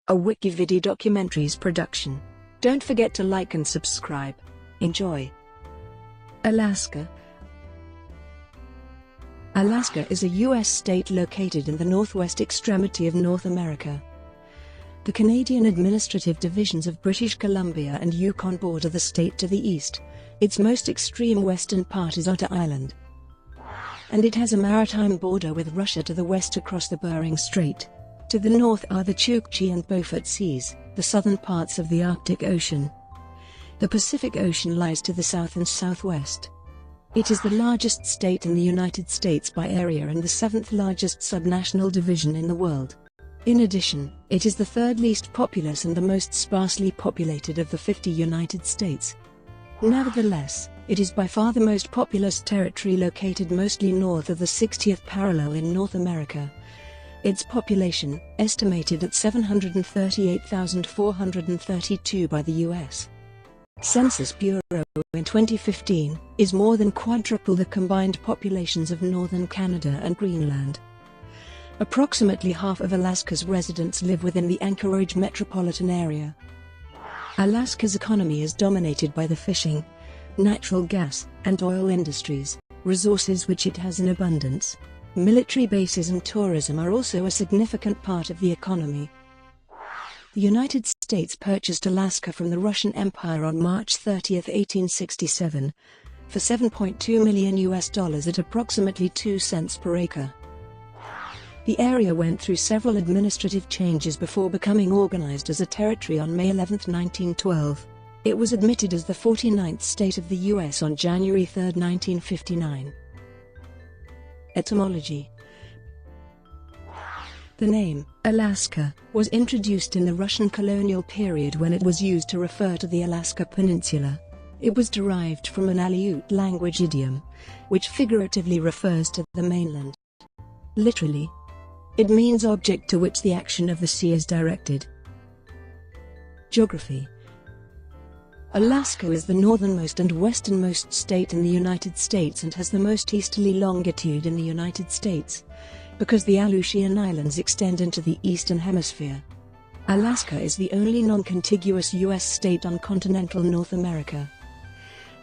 a WikiVidi documentaries production. Don't forget to like and subscribe. Enjoy. Alaska. Alaska is a U.S. state located in the northwest extremity of North America. The Canadian administrative divisions of British Columbia and Yukon border the state to the east. Its most extreme western part is Attu Island, and it has a maritime border with Russia to the west across the Bering Strait. To the north are the Chukchi and Beaufort seas, the southern parts of the Arctic Ocean. The Pacific Ocean lies to the south and southwest. It is the largest state in the United States by area and the seventh largest subnational division in the world. In addition, it is the third least populous and the most sparsely populated of the 50 United States. Nevertheless, it is by far the most populous territory located mostly north of the 60th parallel in North America. Its population, estimated at 738,432 by the U.S. Census Bureau in 2015, is more than quadruple the combined populations of Northern Canada and Greenland. Approximately half of Alaska's residents live within the Anchorage metropolitan area. Alaska's economy is dominated by the fishing, natural gas, and oil industries, resources which it has in abundance. Military bases and tourism are also a significant part of the economy. The United States purchased Alaska from the Russian Empire on March 30, 1867, for $7.2 million at approximately 2 cents per acre. The area went through several administrative changes before becoming organized as a territory on May 11, 1912. It was admitted as the 49th state of the U.S. on January 3, 1959. Etymology. The name, Alaska, was introduced in the Russian colonial period when it was used to refer to the Alaska Peninsula. It was derived from an Aleut language idiom, which figuratively refers to the mainland. Literally, it means object to which the action of the sea is directed. Geography. Alaska is the northernmost and westernmost state in the United States and has the most easterly longitude in the United States, because the Aleutian Islands extend into the eastern hemisphere. Alaska is the only non-contiguous U.S. state on continental North America.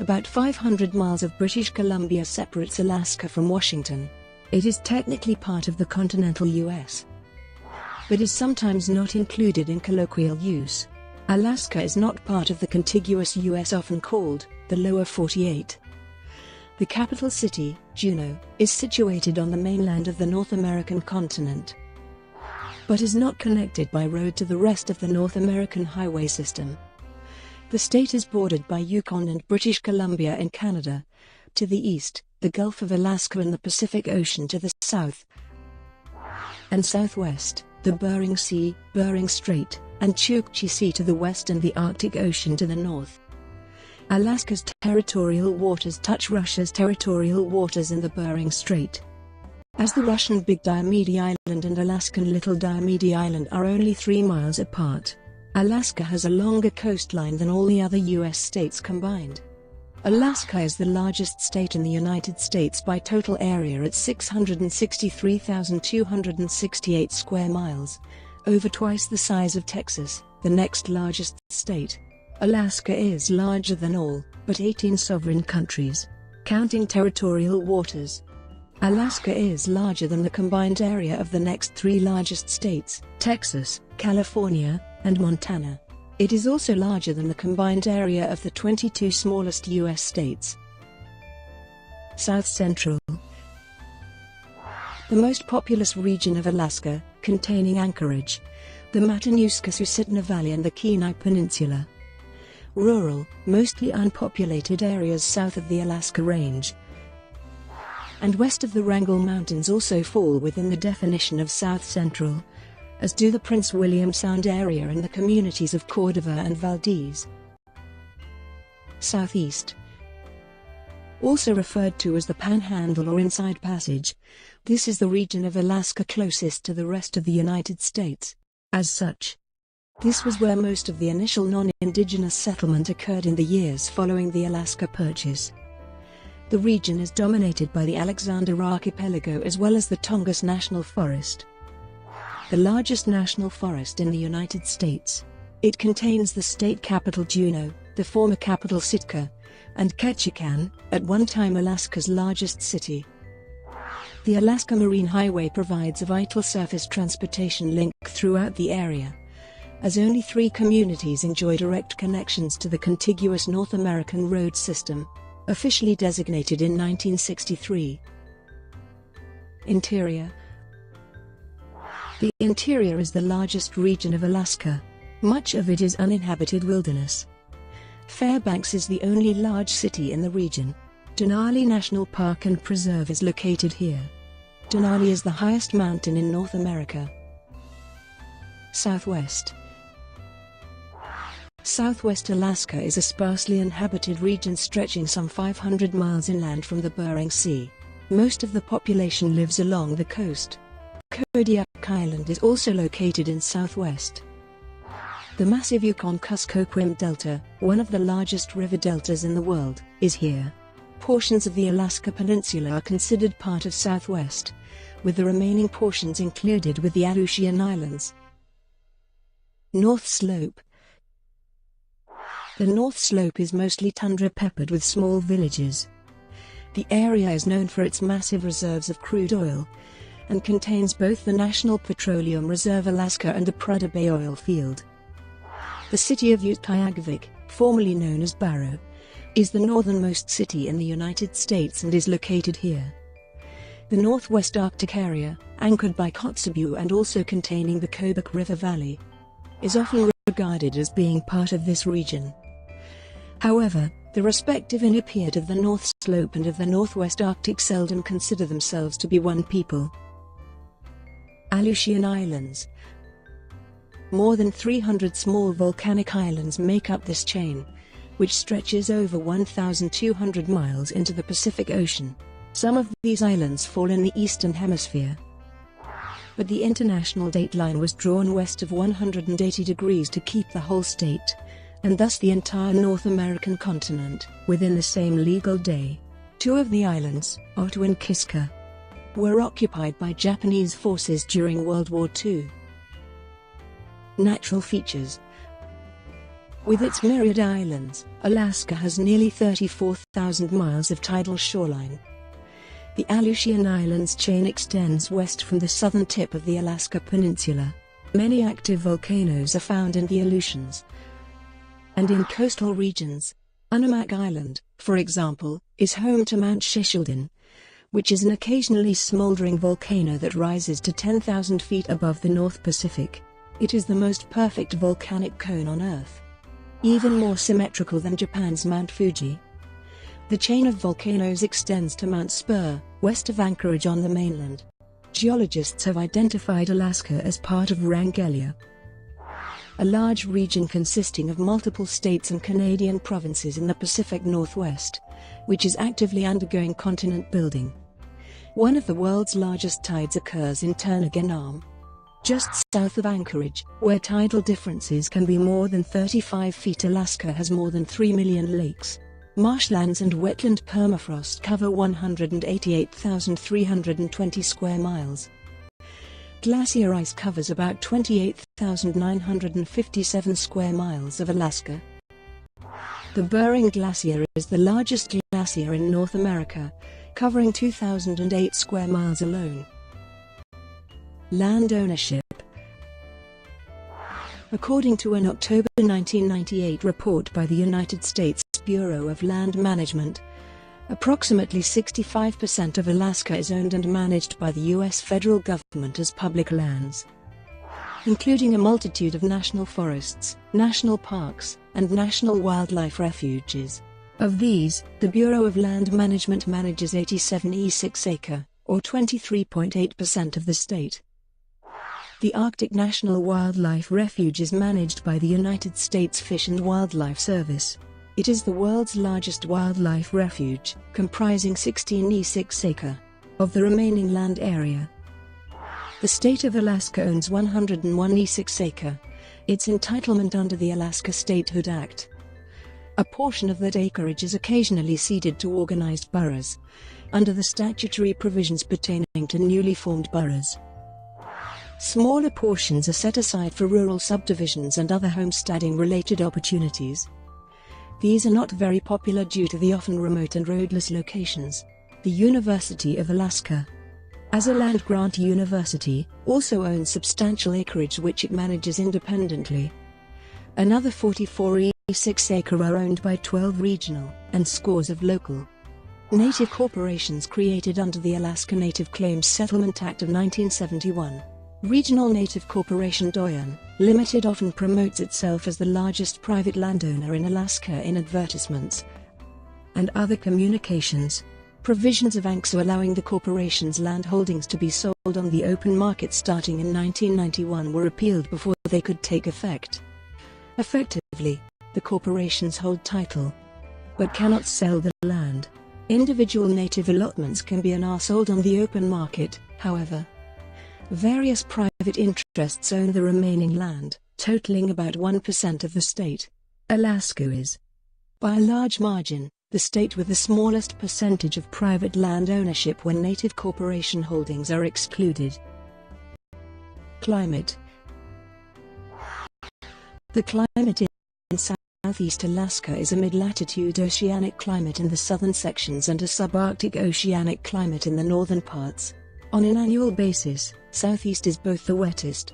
About 500 miles of British Columbia separates Alaska from Washington. It is technically part of the continental U.S., but is sometimes not included in colloquial use. Alaska is not part of the contiguous U.S. often called the Lower 48. The capital city, Juneau, is situated on the mainland of the North American continent, but is not connected by road to the rest of the North American highway system. The state is bordered by Yukon and British Columbia in Canada. To the east, the Gulf of Alaska and the Pacific Ocean to the south and southwest, the Bering Sea, Bering Strait, and Chukchi Sea to the west and the Arctic Ocean to the north. Alaska's territorial waters touch Russia's territorial waters in the Bering Strait. As the Russian Big Diomede Island and Alaskan Little Diomede Island are only 3 miles apart, Alaska has a longer coastline than all the other U.S. states combined. Alaska is the largest state in the United States by total area at 663,268 square miles, over twice the size of Texas, the next largest state. Alaska is larger than all but 18 sovereign countries, counting territorial waters. Alaska is larger than the combined area of the next 3 largest states, Texas, California, and Montana. It is also larger than the combined area of the 22 smallest U.S. states. South Central. The most populous region of Alaska, containing Anchorage, the Matanuska-Susitna Valley and the Kenai Peninsula. Rural, mostly unpopulated areas south of the Alaska Range and west of the Wrangell Mountains also fall within the definition of South Central, as do the Prince William Sound area and the communities of Cordova and Valdez. Southeast. Also referred to as the Panhandle or Inside Passage, this is the region of Alaska closest to the rest of the United States. As such, this was where most of the initial non-indigenous settlement occurred in the years following the Alaska Purchase. The region is dominated by the Alexander Archipelago as well as the Tongass National Forest. the largest national forest in the United States. It contains the state capital Juneau, the former capital Sitka, and Ketchikan, at one time Alaska's largest city. The Alaska Marine Highway provides a vital surface transportation link throughout the area, as only 3 communities enjoy direct connections to the contiguous North American road system, officially designated in 1963. Interior. The interior is the largest region of Alaska. Much of it is uninhabited wilderness. Fairbanks is the only large city in the region. Denali National Park and Preserve is located here. Denali is the highest mountain in North America. Southwest. Southwest Alaska is a sparsely inhabited region stretching some 500 miles inland from the Bering Sea. Most of the population lives along the coast. Attu Island is also located in southwest. The massive Yukon-Kuskokwim Delta, one of the largest river deltas in the world, is here. Portions of the Alaska Peninsula are considered part of Southwest, with the remaining portions included with the Aleutian Islands. North Slope. The North Slope is mostly tundra peppered with small villages. The area is known for its massive reserves of crude oil, and contains both the National Petroleum Reserve Alaska and the Prudhoe Bay oil field. The city of Utqiagvik, formerly known as Barrow, is the northernmost city in the United States and is located here. The Northwest Arctic area, anchored by Kotzebue and also containing the Kobuk River Valley, is often regarded as being part of this region. However, the respective Inupiat of the North Slope and of the Northwest Arctic seldom consider themselves to be one people. Aleutian Islands. More than 300 small volcanic islands make up this chain, which stretches over 1,200 miles into the Pacific Ocean. Some of these islands fall in the Eastern Hemisphere, but the international dateline was drawn west of 180 degrees to keep the whole state, and thus the entire North American continent, within the same legal day. 2 of the islands, Ottu and Kiska, were occupied by Japanese forces during World War II. Natural features. With its myriad islands, Alaska has nearly 34,000 miles of tidal shoreline. The Aleutian Islands chain extends west from the southern tip of the Alaska Peninsula. Many active volcanoes are found in the Aleutians and in coastal regions. Unimak Island, for example, is home to Mount Shishaldin, which is an occasionally smoldering volcano that rises to 10,000 feet above the North Pacific. It is the most perfect volcanic cone on Earth, even more symmetrical than Japan's Mount Fuji. The chain of volcanoes extends to Mount Spur, west of Anchorage on the mainland. Geologists have identified Alaska as part of Wrangellia, a large region consisting of multiple states and Canadian provinces in the Pacific Northwest, which is actively undergoing continent building. One of the world's largest tides occurs in Turnagain Arm, just south of Anchorage, where tidal differences can be more than 35 feet. Alaska has more than 3 million lakes. Marshlands and wetland permafrost cover 188,320 square miles. Glacier ice covers about 28,957 square miles of Alaska. The Bering Glacier is the largest glacier in North America, covering 2,008 square miles alone. Land ownership. According to an October 1998 report by the United States Bureau of Land Management, approximately 65% of Alaska is owned and managed by the U.S. federal government as public lands, including a multitude of national forests, national parks, and national wildlife refuges. Of these, the Bureau of Land Management manages 87.6 acre, or 23.8% of the state. The Arctic National Wildlife Refuge is managed by the United States Fish and Wildlife Service. It is the world's largest wildlife refuge, comprising 16.6 acre of the remaining land area. The state of Alaska owns 101.6 acre, its entitlement under the Alaska Statehood Act. A portion of that acreage is occasionally ceded to organized boroughs, under the statutory provisions pertaining to newly formed boroughs. Smaller portions are set aside for rural subdivisions and other homesteading-related opportunities. These are not very popular due to the often remote and roadless locations. The University of Alaska, as a land-grant university, also owns substantial acreage which it manages independently. Another 44.6 acres are owned by 12 regional and scores of local native corporations created under the Alaska Native Claims Settlement Act of 1971. Regional Native Corporation Doyon Limited often promotes itself as the largest private landowner in Alaska in advertisements and other communications. Provisions of ANCSA allowing the corporation's land holdings to be sold on the open market starting in 1991 were repealed before they could take effect. Effectively, the corporations hold title, but cannot sell the land. Individual native allotments can be and are sold on the open market, however. Various private interests own the remaining land, totaling about 1% of the state. Alaska is, by a large margin, the state with the smallest percentage of private land ownership when native corporation holdings are excluded. Climate. The climate in southeast Alaska is a mid-latitude oceanic climate in the southern sections and a subarctic oceanic climate in the northern parts. On an annual basis, southeast is both the wettest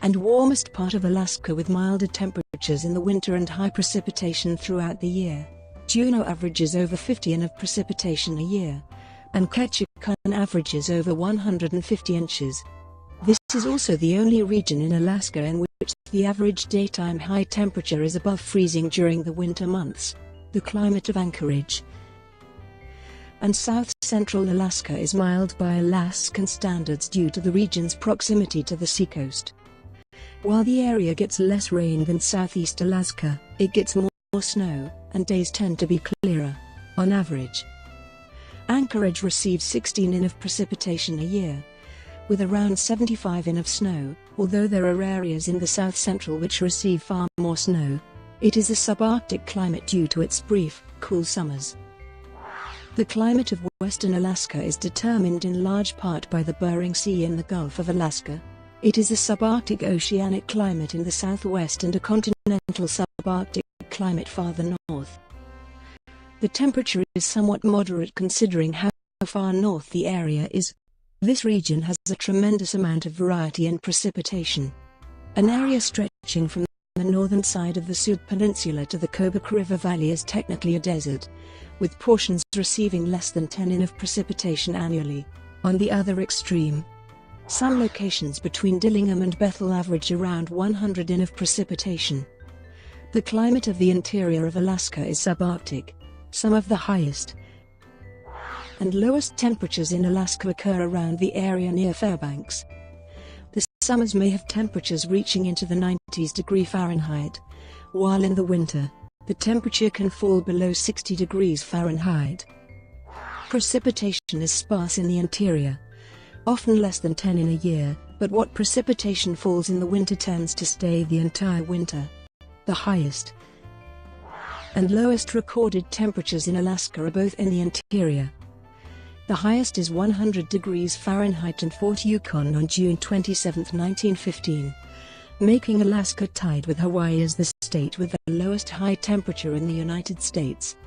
and warmest part of Alaska with milder temperatures in the winter and high precipitation throughout the year. Juneau averages over 50 in of precipitation a year, and Ketchikan averages over 150 inches. This is also the only region in Alaska in which the average daytime high temperature is above freezing during the winter months. The climate of Anchorage and south-central Alaska is mild by Alaskan standards due to the region's proximity to the seacoast. While the area gets less rain than southeast Alaska, it gets more snow, and days tend to be clearer. On average, Anchorage receives 16 in of precipitation a year, with around 75 in of snow, although there are areas in the south-central which receive far more snow. It is a subarctic climate due to its brief, cool summers. The climate of western Alaska is determined in large part by the Bering Sea in the Gulf of Alaska. It is a subarctic oceanic climate in the southwest and a continental subarctic climate farther north. The temperature is somewhat moderate considering how far north the area is. This region has a tremendous amount of variety in precipitation. An area stretching from the northern side of the Seward Peninsula to the Kobuk River Valley is technically a desert, with portions receiving less than 10 in of precipitation annually. On the other extreme, some locations between Dillingham and Bethel average around 100 in of precipitation. The climate of the interior of Alaska is subarctic. Some of the highest and lowest temperatures in Alaska occur around the area near Fairbanks. The summers may have temperatures reaching into the 90s degrees Fahrenheit, while in the winter, the temperature can fall below 60 degrees Fahrenheit. Precipitation is sparse in the interior, often less than 10 in a year, but what precipitation falls in the winter tends to stay the entire winter. The highest and lowest recorded temperatures in Alaska are both in the interior. The highest is 100 degrees Fahrenheit in Fort Yukon on June 27, 1915, making Alaska tied with Hawaii as the state with the lowest high temperature in the United States.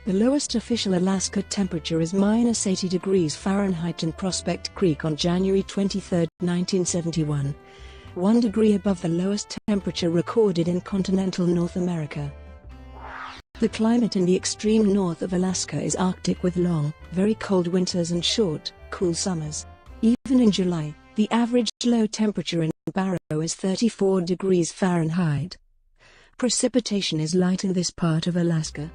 The lowest official Alaska temperature is -80 degrees Fahrenheit in Prospect Creek on January 23, 1971, 1 degree above the lowest temperature recorded in continental North America. The climate in the extreme north of Alaska is Arctic with long, very cold winters and short, cool summers. Even in July, the average low temperature in Barrow is 34 degrees Fahrenheit. Precipitation is light in this part of Alaska,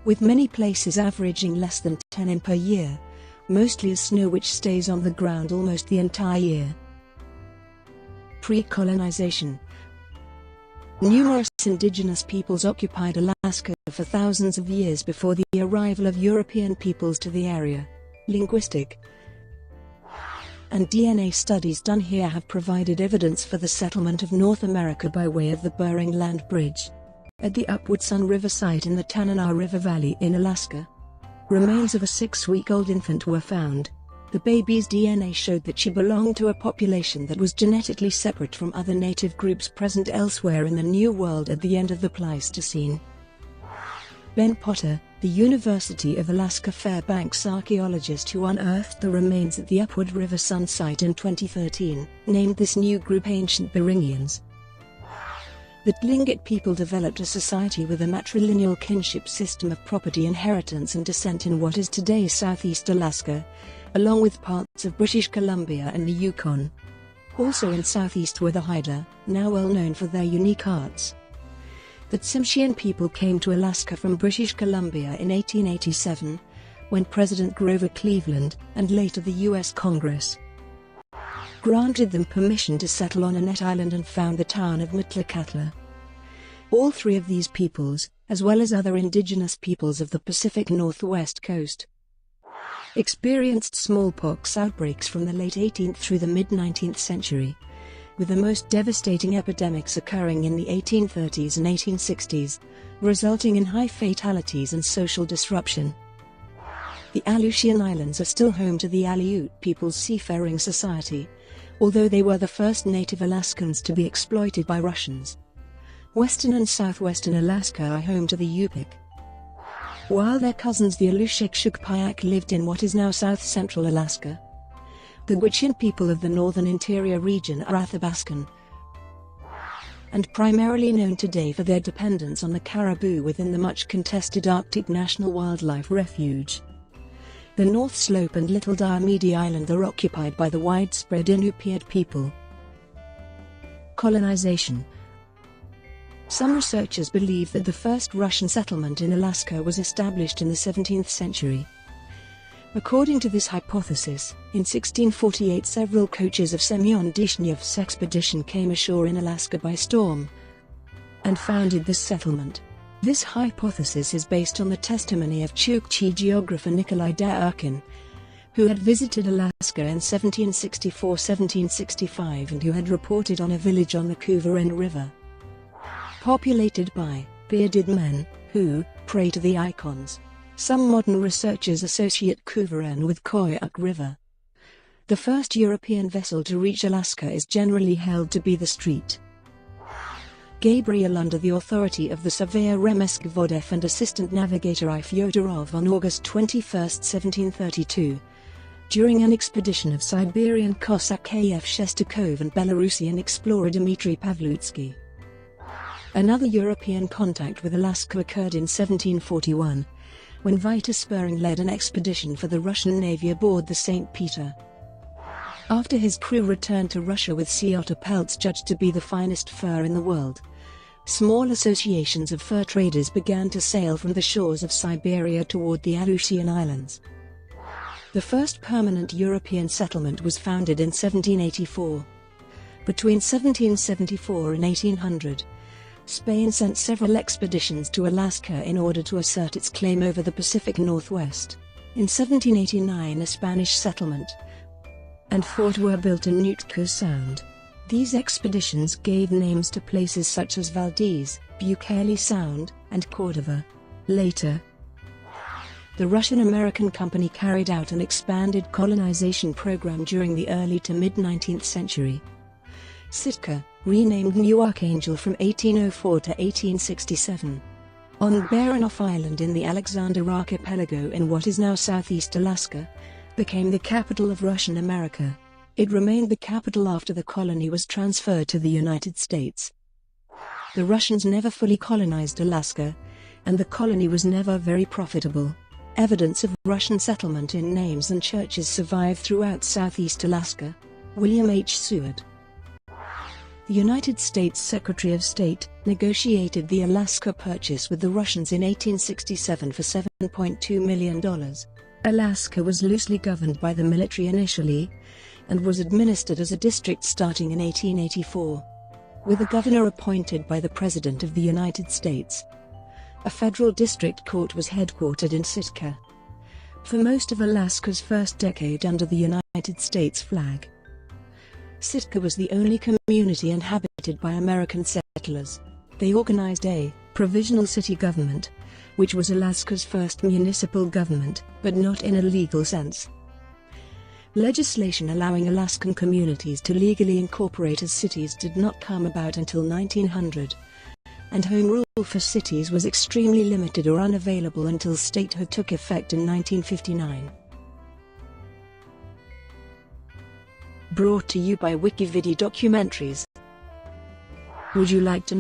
with many places averaging less than 10 in per year, mostly as snow which stays on the ground almost the entire year. Pre-colonization. Numerous indigenous peoples occupied Alaska for thousands of years before the arrival of European peoples to the area. Linguistic and DNA studies done here have provided evidence for the settlement of North America by way of the Bering Land Bridge. At the Upward Sun River site in the Tanana River Valley in Alaska, remains of a 6-week-old infant were found. The baby's DNA showed that she belonged to a population that was genetically separate from other native groups present elsewhere in the New World at the end of the Pleistocene. Ben Potter, the University of Alaska Fairbanks archaeologist who unearthed the remains at the Upward River Sun site in 2013, named this new group Ancient Beringians. The Tlingit people developed a society with a matrilineal kinship system of property inheritance and descent in what is today Southeast Alaska, along with parts of British Columbia and the Yukon. Also in Southeast were the Haida, now well known for their unique arts. The Tsimshian people came to Alaska from British Columbia in 1887, when President Grover Cleveland, and later the U.S. Congress, granted them permission to settle on Annette Island and found the town of Metlakatla. All three of these peoples, as well as other indigenous peoples of the Pacific Northwest coast, experienced smallpox outbreaks from the late 18th through the mid-19th century, with the most devastating epidemics occurring in the 1830s and 1860s, resulting in high fatalities and social disruption. The Aleutian Islands are still home to the Aleut People's Seafaring Society, although they were the first native Alaskans to be exploited by Russians. Western and southwestern Alaska are home to the Yupik, while their cousins the Alushik-Shukpiak lived in what is now south-central Alaska. The Gwich'in people of the northern interior region are Athabascan, and primarily known today for their dependence on the caribou within the much-contested Arctic National Wildlife Refuge. The North Slope and Little Diomede Island are occupied by the widespread Inupiat people. Colonization. Some researchers believe that the first Russian settlement in Alaska was established in the 17th century. According to this hypothesis, in 1648 several coaches of Semyon Dishnyev's expedition came ashore in Alaska by storm and founded this settlement. This hypothesis is based on the testimony of Chukchi geographer Nikolai Derkin, who had visited Alaska in 1764–1765 and who had reported on a village on the Kuvaren River, populated by bearded men, who pray to the icons. Some modern researchers associate Kuvaren with Koyuk River. The first European vessel to reach Alaska is generally held to be the Street Gabriel under the authority of the surveyor Remeskvodev and assistant navigator I. Fyodorov on August 21, 1732, during an expedition of Siberian Cossack A.F. Shestakov and Belarusian explorer Dmitry Pavlutsky. Another European contact with Alaska occurred in 1741, when Vitus Bering led an expedition for the Russian Navy aboard the St. Peter. After his crew returned to Russia with sea otter pelts judged to be the finest fur in the world, small associations of fur traders began to sail from the shores of Siberia toward the Aleutian Islands. The first permanent European settlement was founded in 1784. Between 1774 and 1800, Spain sent several expeditions to Alaska in order to assert its claim over the Pacific Northwest. In 1789 a Spanish settlement and fort were built in Nootka Sound. These expeditions gave names to places such as Valdez, Bukele Sound, and Cordova. Later, the Russian-American company carried out an expanded colonization program during the early to mid-19th century. Sitka, renamed New Archangel from 1804 to 1867, on Baranof Island in the Alexander Archipelago in what is now southeast Alaska, became the capital of Russian America. It remained the capital after the colony was transferred to the United States. The Russians never fully colonized Alaska, and the colony was never very profitable. Evidence of Russian settlement in names and churches survived throughout southeast Alaska. William H. Seward, the United States Secretary of State, negotiated the Alaska Purchase with the Russians in 1867 for $7.2 million. Alaska was loosely governed by the military initially, and was administered as a district starting in 1884, with a governor appointed by the President of the United States. A federal district court was headquartered in Sitka for most of Alaska's first decade under the United States flag. Sitka was the only community inhabited by American settlers. They organized a provisional city government, which was Alaska's first municipal government, but not in a legal sense. Legislation allowing Alaskan communities to legally incorporate as cities did not come about until 1900, and home rule for cities was extremely limited or unavailable until statehood took effect in 1959. Brought to you by WikiVidi documentaries. Would you like to know